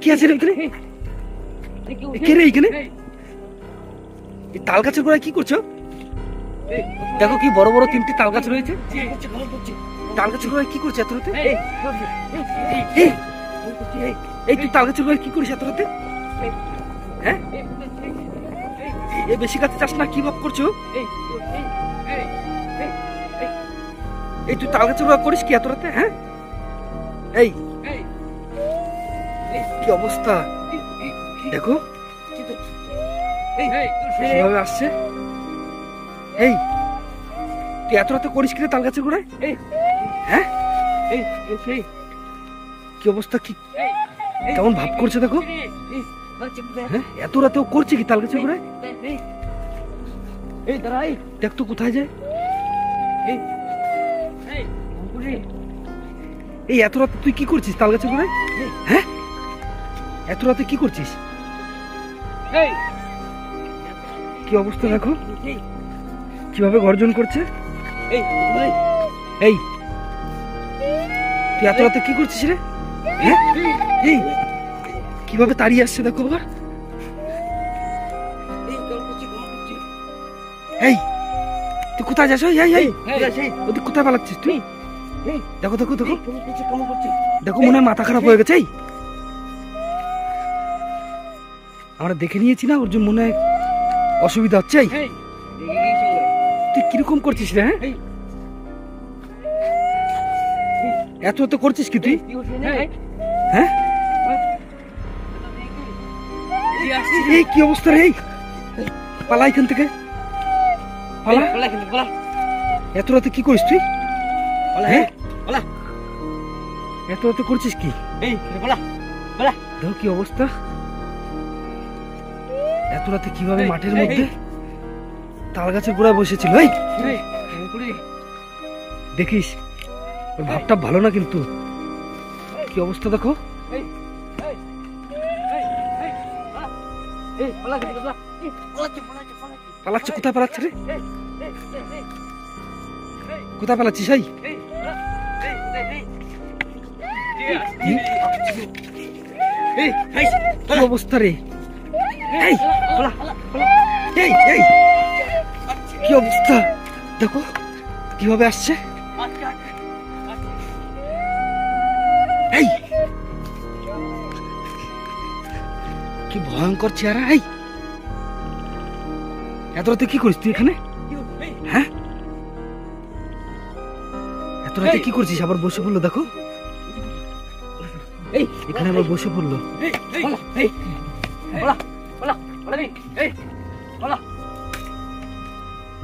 কি আছে রে এখানে? কে রে এখানে? এই তাল গাছের গোড়ায় কি করছো? দেখো কি বড় বড় তিনটি তাল গাছ রয়েছে। তাল গাছের গোড়ায় কি করছে এত রাতে? এই তুই তাল গাছের গোড়ায় কি করিস এত রাতে? হ্যাঁ, এই বেশি গাছে চাষ না, কি ভাব করছো? এই তুই তাল গাছের গোড়ায় করিস কি এত রাতে? হ্যাঁ, এই কি অবস্থা দেখো কিভাবে আসছে। এই তুই এত রাতে করিস কি রে তাল গাছের গোড়ায়? হ্যাঁ, কি অবস্থা, কি কেমন ভাব করছে দেখো। হ্যাঁ, এত রাতেও করছে কি তাল গাছের গোড়ায়? দেখ তো কোথায় যায়। এই এত রাতে তুই কি করছিস তাল গাছের গোড়ায়? হ্যাঁ, এত রাতে কি করছিস? কি অবস্থা দেখো কিভাবে গর্জন করছে। এই তুই এত রাতে কি করছিস রে? হ্যাঁ, এই কিভাবে তাড়িয়ে আসছে দেখো আবার। এই তুই কোথায় যাস? ওদিক কোথায় পালাচ্ছিস তুই? দেখো দেখো দেখো দেখো, মনে হয় মাথা খারাপ হয়ে গেছে। আমরা দেখে নিয়েছি না, ওর জন্য মনে হয় অসুবিধা হচ্ছে। তুই কিরকম করছিস রে? এত এত করছিস কি তুই? হ্যাঁ, এই কি অবস্থা রে? পালা এখান থেকে, পালা। এত রাতে কি করিস তুই? হ্যাঁ, এত রাতে করছিস কি? দেখো কি অবস্থা, এত রাতে কিভাবে মাঠের মধ্যে তাল গাছের গোড়ায় বসেছিল। দেখিস ওর ভাবটা ভালো না, কিন্তু কি অবস্থা দেখো। পালাচ্ছে, কোথায় পালাচ্ছে রে? কোথায় পালাচ্ছিস? কি অবস্থা রে? কি অবস্থা দেখো কিভাবে আসছে। এই কি ভয়ঙ্কর চেহারা। এই এত রাতে কি করিস তুই এখানে? হ্যাঁ, এত রাতে কি করছিস? আবার বসে পড়লো দেখো, এখানে আবার বসে পড়লো।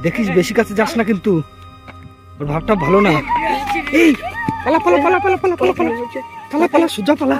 দেখিস বেশি কাছে যাস না, কিন্তু ওর ভাবটা ভালো না। এই পালা পালা পালা পালা পালা পালা পালা পালা পালা, সোজা পালা।